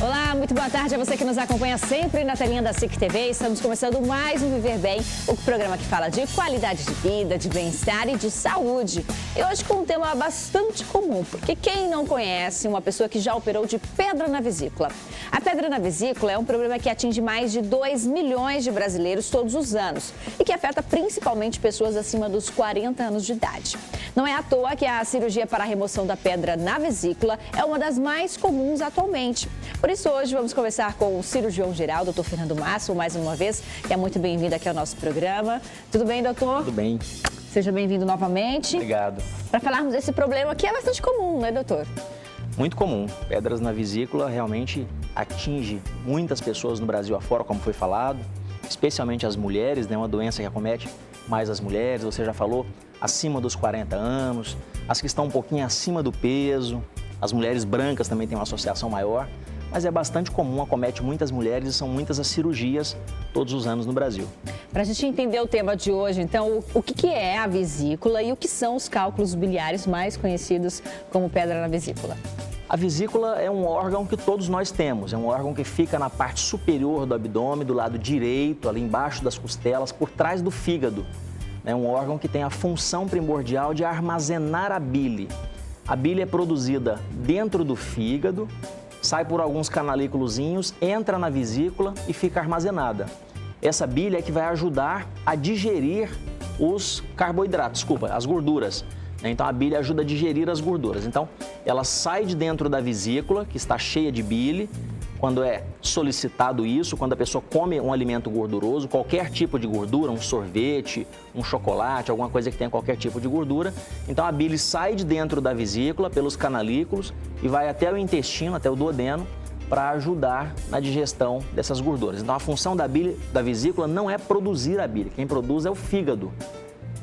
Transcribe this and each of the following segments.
Olá, muito boa tarde a você que nos acompanha sempre na telinha da SIC TV. Estamos começando mais um Viver Bem, o programa que fala de qualidade de vida, de bem-estar e de saúde. E hoje com um tema bastante comum, porque quem não conhece uma pessoa que já operou de pedra na vesícula? A pedra na vesícula é um problema que atinge mais de 2 milhões de brasileiros todos os anos e que afeta principalmente pessoas acima dos 40 anos de idade. Não é à toa que a cirurgia para a remoção da pedra na vesícula é uma das mais comuns atualmente. Por isso, hoje vamos conversar com o cirurgião geral, doutor Fernando Masso, mais uma vez, que é muito bem-vindo aqui ao nosso programa. Tudo bem, doutor? Tudo bem. Seja bem-vindo novamente. Obrigado. Para falarmos desse problema que é bastante comum, né, doutor? Muito comum. Pedras na vesícula realmente atinge muitas pessoas no Brasil afora, como foi falado, especialmente as mulheres, né? Uma doença que acomete mais as mulheres, você já falou, acima dos 40 anos, as que estão um pouquinho acima do peso, as mulheres brancas também têm uma associação maior, mas é bastante comum, acomete muitas mulheres e são muitas as cirurgias todos os anos no Brasil. Para a gente entender o tema de hoje, então, o que é a vesícula e o que são os cálculos biliares mais conhecidos como pedra na vesícula? A vesícula é um órgão que todos nós temos, é um órgão que fica na parte superior do abdômen, do lado direito, ali embaixo das costelas, por trás do fígado. É um órgão que tem a função primordial de armazenar a bile. A bile é produzida dentro do fígado, sai por alguns canalículozinhos, entra na vesícula e fica armazenada. Essa bile é que vai ajudar a digerir os carboidratos, as gorduras. Então, a bile ajuda a digerir as gorduras. Então, ela sai de dentro da vesícula, que está cheia de bile. Quando é solicitado isso, quando a pessoa come um alimento gorduroso, qualquer tipo de gordura, um sorvete, um chocolate, alguma coisa que tenha qualquer tipo de gordura, então a bile sai de dentro da vesícula, pelos canalículos, e vai até o intestino, até o duodeno, para ajudar na digestão dessas gorduras. Então, a função da bile, da vesícula não é produzir a bile, quem produz é o fígado.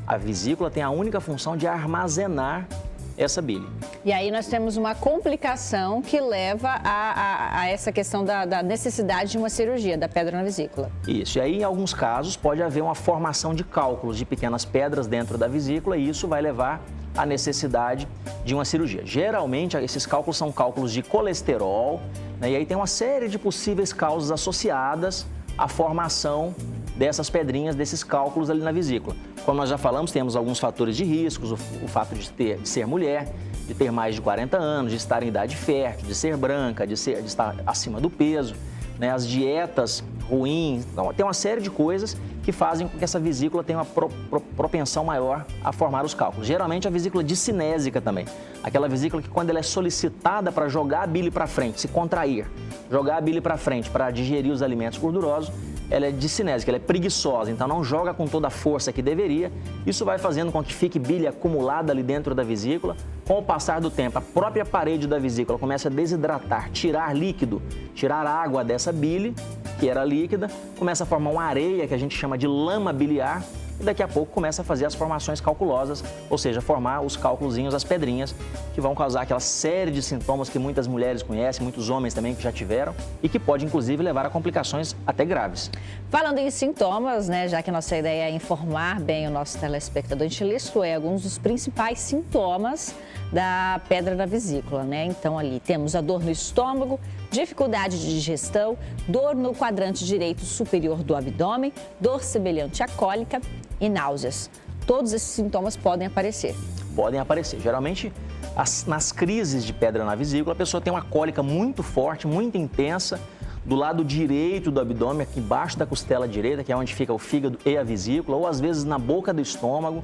A vesícula tem a única função de armazenar essa bile. E aí nós temos uma complicação que leva a essa questão da necessidade de uma cirurgia da pedra na vesícula. Isso, e aí em alguns casos pode haver uma formação de cálculos de pequenas pedras dentro da vesícula e isso vai levar à necessidade de uma cirurgia. Geralmente esses cálculos são cálculos de colesterol, né? E aí tem uma série de possíveis causas associadas à formação dessas pedrinhas, desses cálculos ali na vesícula. Como nós já falamos, temos alguns fatores de riscos, o fato de ser mulher, de ter mais de 40 anos, de estar em idade fértil, de ser branca, de estar acima do peso, né? As dietas ruins, então, tem uma série de coisas que fazem com que essa vesícula tenha uma propensão maior a formar os cálculos. Geralmente a vesícula discinésica também, aquela vesícula que quando ela é solicitada para jogar a bile para frente, se contrair, jogar a bile para frente para digerir os alimentos gordurosos, ela é discinésica, ela é preguiçosa, então não joga com toda a força que deveria. Isso vai fazendo com que fique bile acumulada ali dentro da vesícula. Com o passar do tempo, a própria parede da vesícula começa a desidratar, tirar líquido, tirar água dessa bile, que era líquida, começa a formar uma areia que a gente chama de lama biliar e daqui a pouco começa a fazer as formações calculosas, ou seja, formar os cálculozinhos, as pedrinhas, que vão causar aquela série de sintomas que muitas mulheres conhecem, muitos homens também que já tiveram e que pode inclusive levar a complicações até graves. Falando em sintomas, né, já que a nossa ideia é informar bem o nosso telespectador, a gente listou alguns dos principais sintomas da pedra na vesícula, né? Então ali temos a dor no estômago, dificuldade de digestão, dor no quadrante direito superior do abdômen, dor semelhante à cólica e náuseas. Todos esses sintomas podem aparecer. Podem aparecer. Geralmente, nas crises de pedra na vesícula, a pessoa tem uma cólica muito forte, muito intensa, do lado direito do abdômen, aqui embaixo da costela direita, que é onde fica o fígado e a vesícula, ou às vezes na boca do estômago,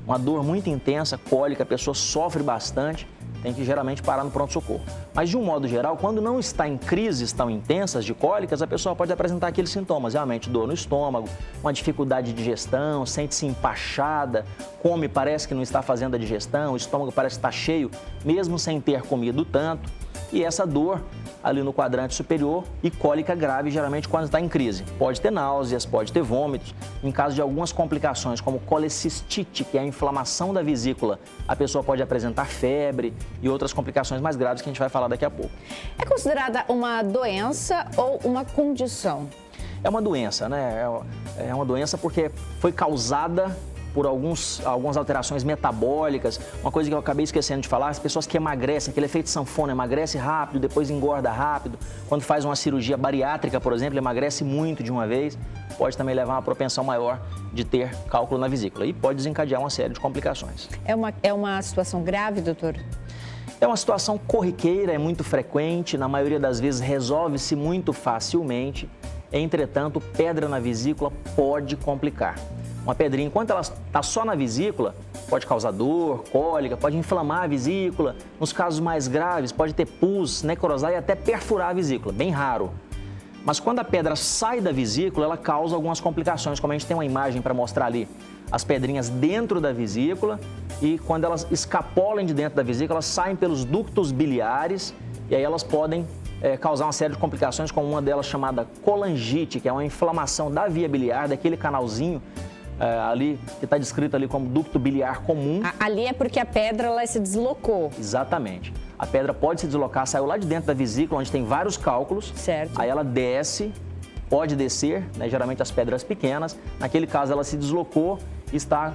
uma dor muito intensa, cólica, a pessoa sofre bastante, tem que geralmente parar no pronto-socorro. Mas de um modo geral, quando não está em crises tão intensas de cólicas, a pessoa pode apresentar aqueles sintomas, realmente dor no estômago, uma dificuldade de digestão, sente-se empachada, come, parece que não está fazendo a digestão, o estômago parece estar cheio, mesmo sem ter comido tanto. E essa dor ali no quadrante superior e cólica grave, geralmente quando está em crise. Pode ter náuseas, pode ter vômitos. Em caso de algumas complicações, como colecistite, que é a inflamação da vesícula, a pessoa pode apresentar febre e outras complicações mais graves que a gente vai falar daqui a pouco. É considerada uma doença ou uma condição? É uma doença, né? É uma doença porque foi causada por algumas alterações metabólicas. Uma coisa que eu acabei esquecendo de falar, as pessoas que emagrecem, aquele efeito sanfona, emagrece rápido, depois engorda rápido. Quando faz uma cirurgia bariátrica, por exemplo, emagrece muito de uma vez, pode também levar a uma propensão maior de ter cálculo na vesícula e pode desencadear uma série de complicações. É uma situação grave, doutor? É uma situação corriqueira, é muito frequente, na maioria das vezes resolve-se muito facilmente. Entretanto, pedra na vesícula pode complicar. Uma pedrinha, enquanto ela está só na vesícula, pode causar dor, cólica, pode inflamar a vesícula. Nos casos mais graves, pode ter pus, necrosar e até perfurar a vesícula, bem raro. Mas quando a pedra sai da vesícula, ela causa algumas complicações, como a gente tem uma imagem para mostrar ali. As pedrinhas dentro da vesícula e quando elas escapolam de dentro da vesícula, elas saem pelos ductos biliares e aí elas podem causar uma série de complicações, como uma delas chamada colangite, que é uma inflamação da via biliar, daquele canalzinho ali, que está descrito ali como ducto biliar comum. Ali é porque a pedra ela se deslocou. Exatamente. A pedra pode se deslocar, saiu lá de dentro da vesícula, onde tem vários cálculos. Certo. Aí ela desce, pode descer, né, geralmente as pedras pequenas. Naquele caso, ela se deslocou e está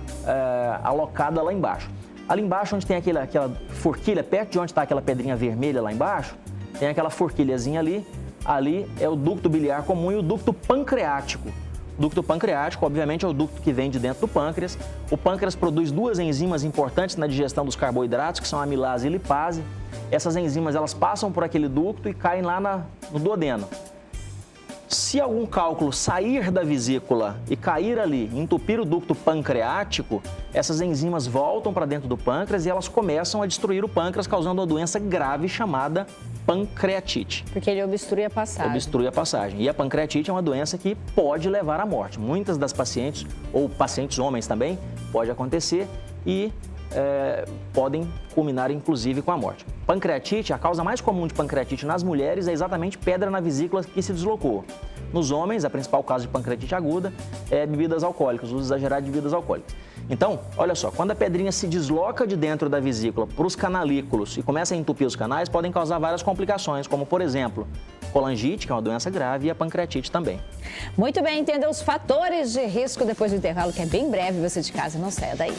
alocada lá embaixo. Ali embaixo, onde tem aquela forquilha, perto de onde está aquela pedrinha vermelha lá embaixo, tem aquela forquilhazinha ali. Ali é o ducto biliar comum e o ducto pancreático. O ducto pancreático, obviamente, é o ducto que vem de dentro do pâncreas. O pâncreas produz duas enzimas importantes na digestão dos carboidratos, que são a amilase e lipase. Essas enzimas, elas passam por aquele ducto e caem lá no duodeno. Se algum cálculo sair da vesícula e cair ali, entupir o ducto pancreático, essas enzimas voltam para dentro do pâncreas e elas começam a destruir o pâncreas, causando uma doença grave chamada pancreatite. Porque ele obstrui a passagem. Obstrui a passagem. E a pancreatite é uma doença que pode levar à morte. Muitas das pacientes, ou pacientes homens também, pode acontecer e podem culminar inclusive com a morte. Pancreatite, a causa mais comum de pancreatite nas mulheres é exatamente pedra na vesícula que se deslocou. Nos homens, a principal causa de pancreatite aguda é bebidas alcoólicas, uso exagerado de bebidas alcoólicas. Então, olha só, quando a pedrinha se desloca de dentro da vesícula para os canalículos e começa a entupir os canais, podem causar várias complicações, como por exemplo, colangite, que é uma doença grave, e a pancreatite também. Muito bem, entenda os fatores de risco depois do intervalo, que é bem breve, você de casa, não saia daí.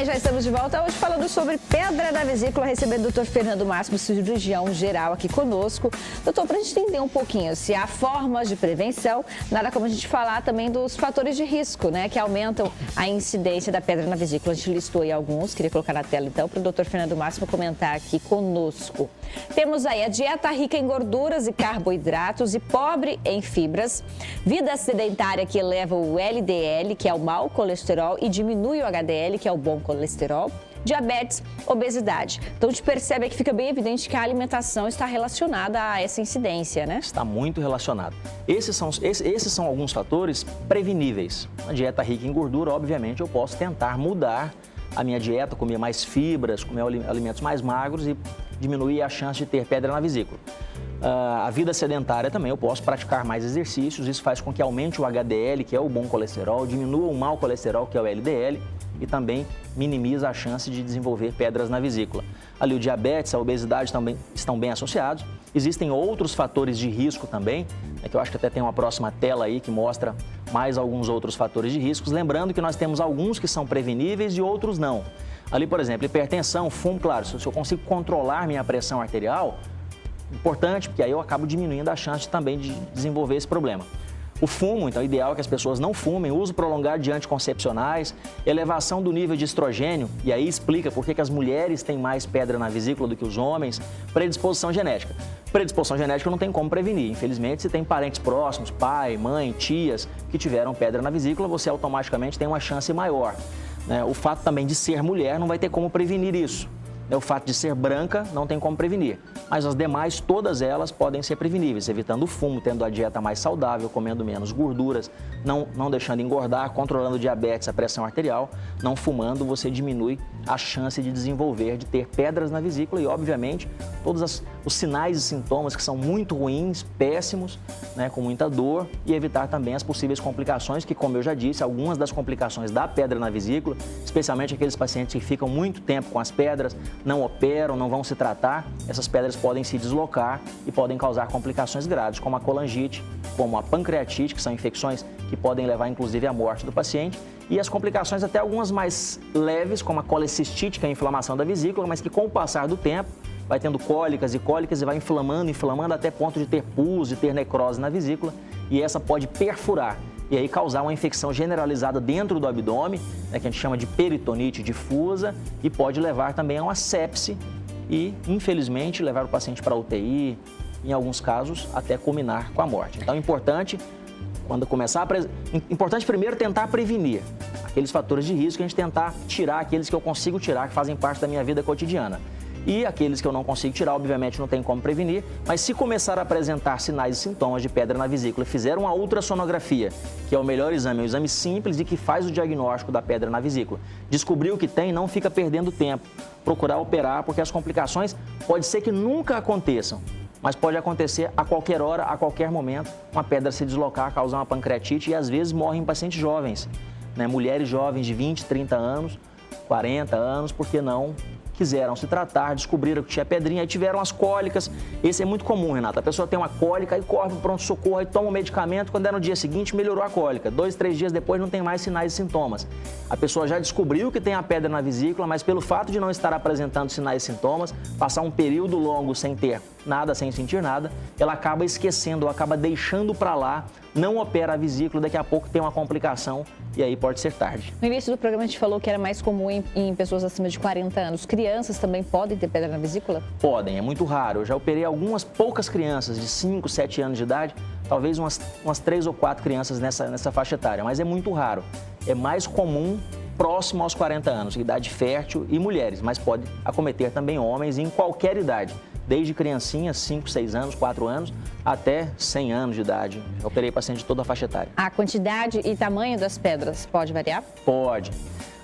Já estamos de volta hoje falando sobre pedra na vesícula, recebendo o Dr. Fernando Máximo, cirurgião geral aqui conosco. Doutor, para a gente entender um pouquinho se há formas de prevenção, nada como a gente falar também dos fatores de risco, né, que aumentam a incidência da pedra na vesícula. A gente listou aí alguns, queria colocar na tela então para o Dr. Fernando Máximo comentar aqui conosco. Temos aí a dieta rica em gorduras e carboidratos e pobre em fibras, vida sedentária que eleva o LDL, que é o mau colesterol, e diminui o HDL, que é o bom colesterol, diabetes, obesidade. Então, a gente percebe que fica bem evidente que a alimentação está relacionada a essa incidência, né? Está muito relacionado. Esses são alguns fatores preveníveis. A dieta rica em gordura, obviamente, eu posso tentar mudar a minha dieta, comer mais fibras, comer alimentos mais magros e diminuir a chance de ter pedra na vesícula. A vida sedentária também, eu posso praticar mais exercícios, isso faz com que aumente o HDL, que é o bom colesterol, diminua o mau colesterol, que é o LDL, e também minimiza a chance de desenvolver pedras na vesícula. Ali o diabetes, a obesidade também estão bem associados. Existem outros fatores de risco também, que eu acho que até tem uma próxima tela aí que mostra mais alguns outros fatores de riscos. Lembrando que nós temos alguns que são preveníveis e outros não. Ali, por exemplo, hipertensão, fumo, claro, se eu consigo controlar minha pressão arterial, importante, porque aí eu acabo diminuindo a chance também de desenvolver esse problema. O fumo, então, é ideal que as pessoas não fumem, uso prolongado de anticoncepcionais, elevação do nível de estrogênio, e aí explica por que as mulheres têm mais pedra na vesícula do que os homens, predisposição genética. Predisposição genética não tem como prevenir, infelizmente, se tem parentes próximos, pai, mãe, tias, que tiveram pedra na vesícula, você automaticamente tem uma chance maior. O fato também de ser mulher não vai ter como prevenir isso. O fato de ser branca não tem como prevenir, mas as demais, todas elas podem ser preveníveis, evitando o fumo, tendo a dieta mais saudável, comendo menos gorduras, não deixando engordar, controlando o diabetes, a pressão arterial, não fumando, você diminui a chance de desenvolver, de ter pedras na vesícula e, obviamente, todos os sinais e sintomas que são muito ruins, péssimos, né, com muita dor, e evitar também as possíveis complicações, que, como eu já disse, algumas das complicações da pedra na vesícula, especialmente aqueles pacientes que ficam muito tempo com as pedras, não operam, não vão se tratar, essas pedras podem se deslocar e podem causar complicações graves, como a colangite, como a pancreatite, que são infecções que podem levar inclusive à morte do paciente, e as complicações até algumas mais leves, como a colecistite, que é a inflamação da vesícula, mas que com o passar do tempo vai tendo cólicas e vai inflamando até ponto de ter pus, de ter necrose na vesícula, e essa pode perfurar e aí causar uma infecção generalizada dentro do abdômen, né, que a gente chama de peritonite difusa, e pode levar também a uma sepse e, infelizmente, levar o paciente para a UTI, em alguns casos, até culminar com a morte. Então, é importante, quando começar importante primeiro tentar prevenir aqueles fatores de risco, a gente tentar tirar aqueles que eu consigo tirar, que fazem parte da minha vida cotidiana. E aqueles que eu não consigo tirar, obviamente, não tem como prevenir, mas se começar a apresentar sinais e sintomas de pedra na vesícula, fizer uma ultrassonografia, que é o melhor exame, é um exame simples e que faz o diagnóstico da pedra na vesícula. Descobriu o que tem, não fica perdendo tempo. Procurar operar, porque as complicações pode ser que nunca aconteçam, mas pode acontecer a qualquer hora, a qualquer momento, uma pedra se deslocar, causar uma pancreatite, e às vezes morrem pacientes jovens, né? Mulheres jovens de 20, 30 anos, 40 anos, porque não quiseram se tratar, descobriram que tinha pedrinha, aí tiveram as cólicas. Esse é muito comum, Renata. A pessoa tem uma cólica e corre para o pronto-socorro, aí toma o medicamento, quando é no dia seguinte melhorou a cólica. 2, 3 dias depois não tem mais sinais e sintomas. A pessoa já descobriu que tem a pedra na vesícula, mas pelo fato de não estar apresentando sinais e sintomas, passar um período longo sem ter nada, sem sentir nada, ela acaba esquecendo, ou acaba deixando para lá, não opera a vesícula, daqui a pouco tem uma complicação e aí pode ser tarde. No início do programa a gente falou que era mais comum em pessoas acima de 40 anos. Crianças também podem ter pedra na vesícula? Podem, é muito raro. Eu já operei algumas poucas crianças de 5, 7 anos de idade, talvez umas 3 ou 4 crianças nessa faixa etária, mas é muito raro. É mais comum próximo aos 40 anos, idade fértil, e mulheres, mas pode acometer também homens em qualquer idade, desde criancinhas, 5, 6 anos, 4 anos, até 100 anos de idade. Eu operei paciente de toda a faixa etária. A quantidade e tamanho das pedras pode variar? Pode.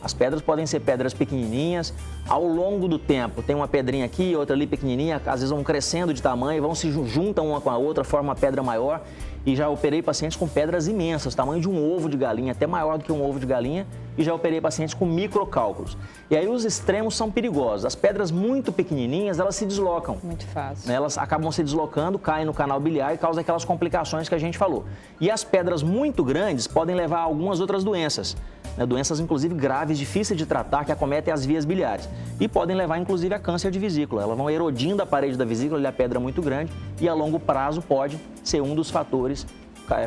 As pedras podem ser pedras pequenininhas, ao longo do tempo tem uma pedrinha aqui, outra ali pequenininha, às vezes vão crescendo de tamanho, juntam uma com a outra, formam uma pedra maior. E já operei pacientes com pedras imensas, tamanho de um ovo de galinha, até maior do que um ovo de galinha, e já operei pacientes com microcálculos. E aí os extremos são perigosos. As pedras muito pequenininhas, elas se deslocam. Muito fácil. Né? Elas acabam se deslocando, caem no canal biliar e causam aquelas complicações que a gente falou. E as pedras muito grandes podem levar a algumas outras doenças, né? Doenças inclusive graves, difíceis de tratar, que acometem as vias biliares. E podem levar inclusive a câncer de vesícula. Elas vão erodindo a parede da vesícula, e a pedra é muito grande, e a longo prazo pode ser um dos fatores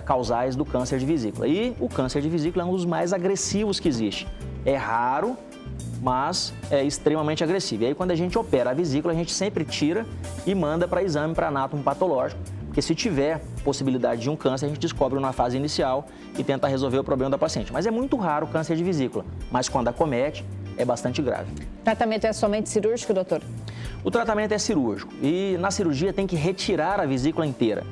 causais do câncer de vesícula. E o câncer de vesícula é um dos mais agressivos que existe. É raro, mas é extremamente agressivo. E aí, quando a gente opera a vesícula, a gente sempre tira e manda para exame para anátomo patológico, porque se tiver possibilidade de um câncer, a gente descobre na fase inicial e tenta resolver o problema da paciente. Mas é muito raro o câncer de vesícula, mas quando acomete, é bastante grave. O tratamento é somente cirúrgico, doutor? O tratamento é cirúrgico e na cirurgia tem que retirar a vesícula inteira.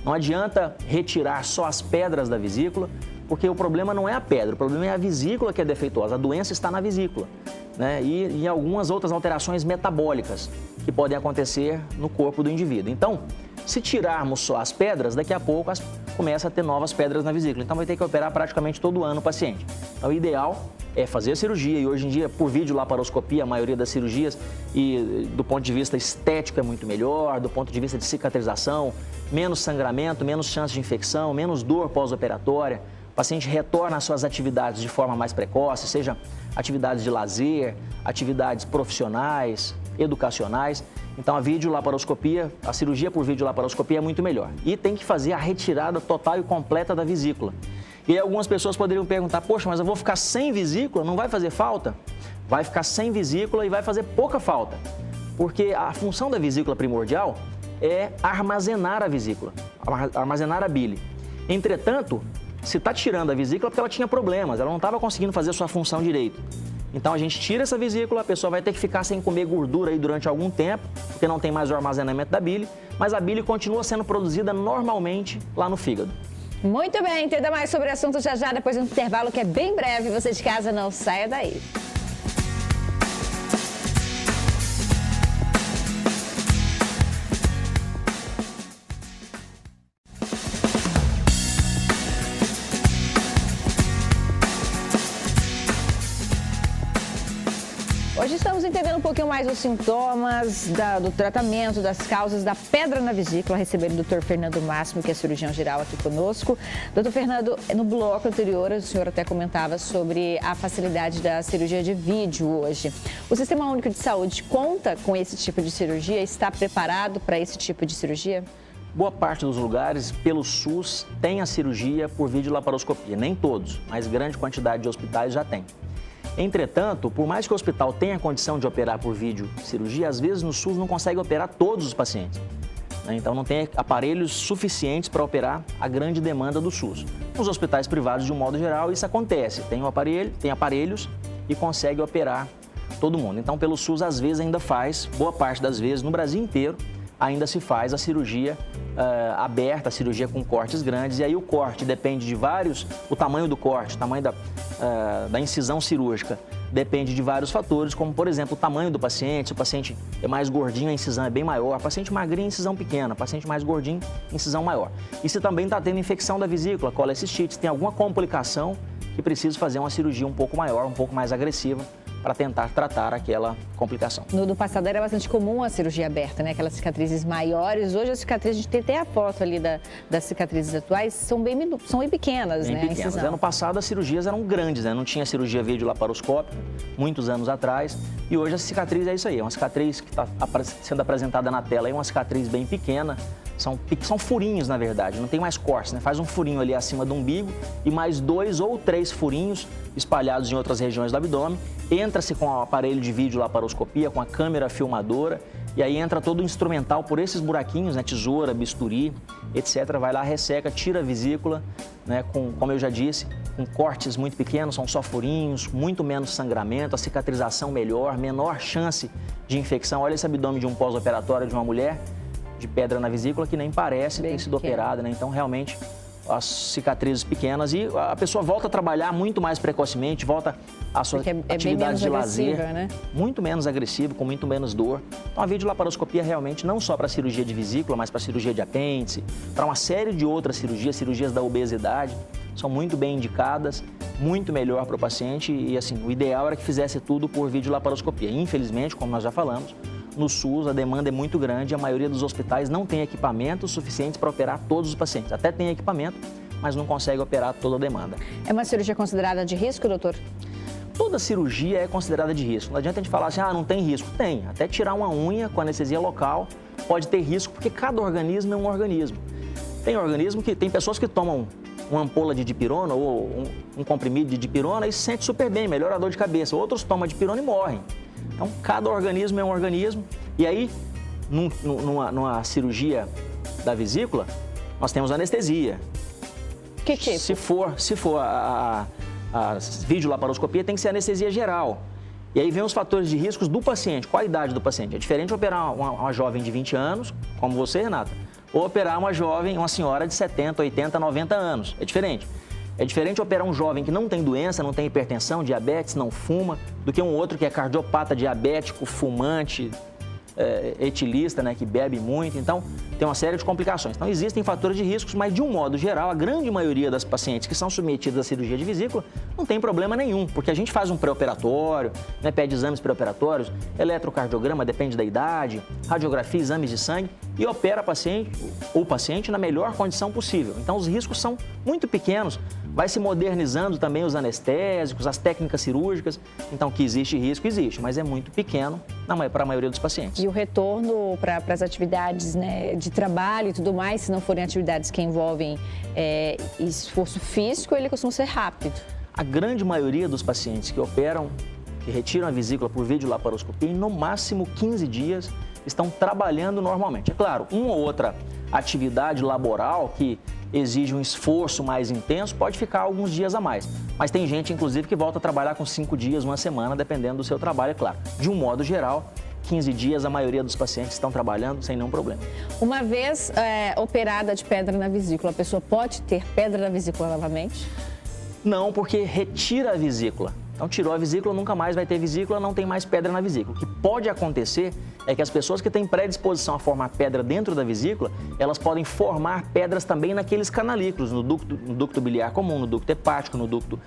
Não adianta retirar só as pedras da vesícula, porque o problema não é a pedra, o problema é a vesícula que é defeituosa, a doença está na vesícula, né? E algumas outras alterações metabólicas que podem acontecer no corpo do indivíduo. Então, se tirarmos só as pedras, daqui a pouco começa a ter novas pedras na vesícula. Então, vai ter que operar praticamente todo ano o paciente. Então, o ideal é fazer a cirurgia, e hoje em dia, por videolaparoscopia, a maioria das cirurgias, e do ponto de vista estético é muito melhor, do ponto de vista de cicatrização, menos sangramento, menos chance de infecção, menos dor pós-operatória. O paciente retorna às suas atividades de forma mais precoce, seja atividades de lazer, atividades profissionais, educacionais. Então, a videolaparoscopia, a cirurgia por videolaparoscopia é muito melhor. E tem que fazer a retirada total e completa da vesícula. E aí algumas pessoas poderiam perguntar, poxa, mas eu vou ficar sem vesícula, não vai fazer falta? Vai ficar sem vesícula e vai fazer pouca falta, porque a função da vesícula primordial é armazenar a vesícula, armazenar a bile. Entretanto, se está tirando a vesícula é porque ela tinha problemas, ela não estava conseguindo fazer a sua função direito. Então a gente tira essa vesícula, a pessoa vai ter que ficar sem comer gordura aí durante algum tempo, porque não tem mais o armazenamento da bile, mas a bile continua sendo produzida normalmente lá no fígado. Muito bem, entenda mais sobre o assunto já já, depois do intervalo, que é bem breve. Você de casa, não saia daí. entendendo um pouquinho mais os sintomas do tratamento, das causas da pedra na vesícula, recebendo o Dr. Fernando Máximo, que é cirurgião geral aqui conosco. Dr. Fernando, no bloco anterior, o senhor até comentava sobre a facilidade da cirurgia de vídeo hoje. O Sistema Único de Saúde conta com esse tipo de cirurgia? Está preparado para esse tipo de cirurgia? Boa parte dos lugares, pelo SUS, tem a cirurgia por videolaparoscopia. Nem todos, mas grande quantidade de hospitais já tem. Entretanto, por mais que o hospital tenha condição de operar por vídeo cirurgia, às vezes no SUS não consegue operar todos os pacientes. Então não tem aparelhos suficientes para operar a grande demanda do SUS. Nos hospitais privados, de um modo geral, isso acontece. Tem aparelhos e consegue operar todo mundo. Então, pelo SUS, às vezes ainda faz, boa parte das vezes, no Brasil inteiro, ainda se faz a cirurgia aberta, a cirurgia com cortes grandes. E aí o corte depende de o tamanho do corte, o tamanho da incisão cirúrgica, depende de vários fatores, como, por exemplo, o tamanho do paciente. Se o paciente é mais gordinho, a incisão é bem maior. Paciente magrinho, incisão pequena. Paciente mais gordinho, incisão maior. E se também está tendo infecção da vesícula, colecistite, tem alguma complicação que precisa fazer uma cirurgia um pouco maior, um pouco mais agressiva, para tentar tratar aquela complicação. No passado era bastante comum a cirurgia aberta, né? Aquelas cicatrizes maiores. Hoje as cicatrizes, a gente tem até a foto ali das cicatrizes atuais, são bem pequenas, bem né? Pequenas. Ano passado as cirurgias eram grandes, né? Não tinha cirurgia videolaparoscópica, muitos anos atrás. E hoje a cicatriz é isso aí, é uma cicatriz que está sendo apresentada na tela, é uma cicatriz bem pequena. São furinhos, na verdade, não tem mais cortes, né? Faz um furinho ali acima do umbigo e mais 2 ou 3 furinhos espalhados em outras regiões do abdômen. Entra-se com o aparelho de videolaparoscopia, com a câmera filmadora, e aí entra todo o instrumental por esses buraquinhos, né? Tesoura, bisturi, etc. Vai lá, resseca, tira a vesícula, né? Como eu já disse, com cortes muito pequenos, são só furinhos, muito menos sangramento, a cicatrização melhor, menor chance de infecção. Olha esse abdômen de um pós-operatório de uma mulher de pedra na vesícula que nem parece ter sido operada, né? Então, realmente, as cicatrizes pequenas e a pessoa volta a trabalhar muito mais precocemente, volta à sua atividade de lazer, né? Muito menos agressivo, com muito menos dor. Então, a videolaparoscopia realmente não só para cirurgia de vesícula, mas para cirurgia de apêndice, para uma série de outras cirurgias da obesidade, são muito bem indicadas, muito melhor para o paciente e, assim, o ideal era que fizesse tudo por videolaparoscopia. Infelizmente, como nós já falamos, no SUS, a demanda é muito grande, a maioria dos hospitais não tem equipamentos suficientes para operar todos os pacientes. Até tem equipamento, mas não consegue operar toda a demanda. É uma cirurgia considerada de risco, doutor? Toda cirurgia é considerada de risco. Não adianta a gente falar assim, não tem risco. Tem. Até tirar uma unha com anestesia local pode ter risco, porque cada organismo é um organismo. Tem pessoas que tomam uma ampola de dipirona ou um comprimido de dipirona e se sente super bem, melhora a dor de cabeça. Outros tomam dipirona e morrem. Então, cada organismo é um organismo. E aí, numa cirurgia da vesícula, nós temos anestesia. Que tipo? Se for a videolaparoscopia, tem que ser anestesia geral. E aí vem os fatores de riscos do paciente. Qual a idade do paciente? É diferente operar uma jovem de 20 anos, como você, Renata, ou operar uma senhora de 70, 80, 90 anos. É diferente. É diferente operar um jovem que não tem doença, não tem hipertensão, diabetes, não fuma, do que um outro que é cardiopata, diabético, fumante, etilista, né, que bebe muito. Então, tem uma série de complicações. Então, existem fatores de riscos, mas de um modo geral, a grande maioria das pacientes que são submetidas à cirurgia de vesícula não tem problema nenhum, porque a gente faz um pré-operatório, né, pede exames pré-operatórios, eletrocardiograma, depende da idade, radiografia, exames de sangue, e opera o paciente na melhor condição possível. Então, os riscos são muito pequenos. Vai se modernizando também os anestésicos, as técnicas cirúrgicas. Então, que existe risco, existe, mas é muito pequeno para a maioria dos pacientes. E o retorno para as atividades, né, de trabalho e tudo mais, se não forem atividades que envolvem esforço físico, ele costuma ser rápido. A grande maioria dos pacientes que retiram a vesícula por videolaparoscopia, em no máximo 15 dias, estão trabalhando normalmente. É claro, uma ou outra atividade laboral que exige um esforço mais intenso pode ficar alguns dias a mais. Mas tem gente, inclusive, que volta a trabalhar com 5 dias, uma semana, dependendo do seu trabalho, é claro. De um modo geral, 15 dias, a maioria dos pacientes estão trabalhando sem nenhum problema. Uma vez operada de pedra na vesícula, a pessoa pode ter pedra na vesícula novamente? Não, porque retira a vesícula. Então, tirou a vesícula, nunca mais vai ter vesícula, não tem mais pedra na vesícula. O que pode acontecer é que as pessoas que têm predisposição a formar pedra dentro da vesícula, elas podem formar pedras também naqueles canalículos, no ducto biliar comum, no ducto hepático, no ducto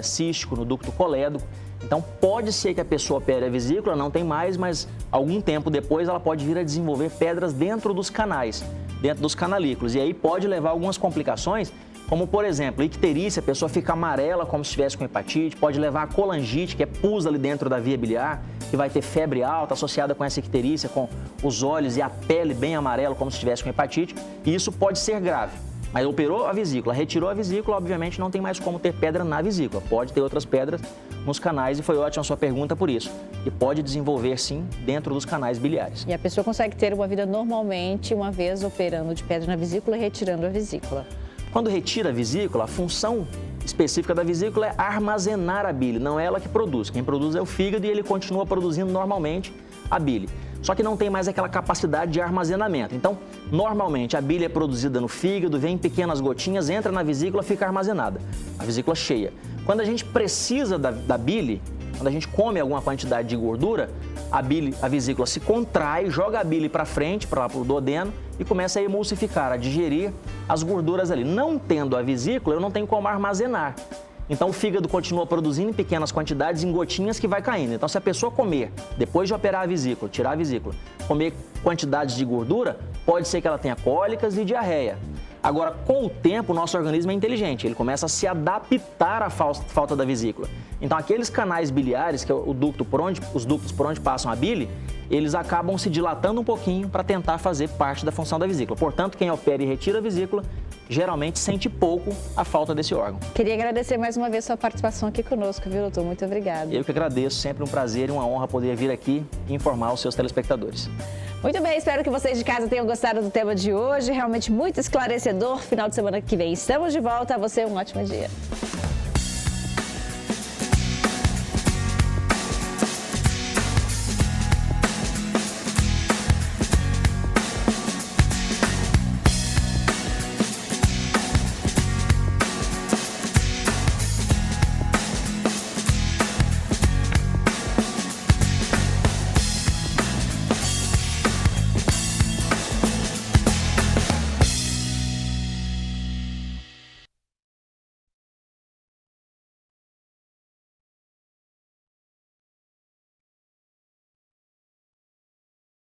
cístico, no ducto colédoco. Então, pode ser que a pessoa opere a vesícula, não tem mais, mas algum tempo depois ela pode vir a desenvolver pedras dentro dos canais, dentro dos canalículos. E aí pode levar a algumas complicações, como, por exemplo, icterícia, a pessoa fica amarela como se estivesse com hepatite, pode levar a colangite, que é pus ali dentro da via biliar, que vai ter febre alta associada com essa icterícia, com os olhos e a pele bem amarela como se estivesse com hepatite, e isso pode ser grave. Mas operou a vesícula, retirou a vesícula, obviamente não tem mais como ter pedra na vesícula. Pode ter outras pedras nos canais e foi ótima a sua pergunta por isso. E pode desenvolver, sim, dentro dos canais biliares. E a pessoa consegue ter uma vida normalmente uma vez operando de pedra na vesícula e retirando a vesícula. Quando retira a vesícula, a função específica da vesícula é armazenar a bile, não é ela que produz. Quem produz é o fígado e ele continua produzindo normalmente a bile. Só que não tem mais aquela capacidade de armazenamento. Então, normalmente, a bile é produzida no fígado, vem em pequenas gotinhas, entra na vesícula, fica armazenada. A vesícula cheia. Quando a gente precisa da bile, quando a gente come alguma quantidade de gordura, a vesícula se contrai, joga a bile para frente, para o duodeno, e começa a emulsificar, a digerir as gorduras ali. Não tendo a vesícula, eu não tenho como armazenar. Então, o fígado continua produzindo em pequenas quantidades, em gotinhas que vai caindo. Então, se a pessoa comer, depois de operar a vesícula, tirar a vesícula, comer quantidades de gordura, pode ser que ela tenha cólicas e diarreia. Agora, com o tempo, o nosso organismo é inteligente, ele começa a se adaptar à falta da vesícula. Então, aqueles canais biliares, que é os ductos por onde passam a bile, eles acabam se dilatando um pouquinho para tentar fazer parte da função da vesícula. Portanto, quem opera e retira a vesícula, geralmente sente pouco a falta desse órgão. Queria agradecer mais uma vez sua participação aqui conosco, viu, doutor? Muito obrigada. Eu que agradeço, sempre um prazer e uma honra poder vir aqui e informar os seus telespectadores. Muito bem, espero que vocês de casa tenham gostado do tema de hoje, realmente muito esclarecedor. Final de semana que vem estamos de volta, a você um ótimo dia.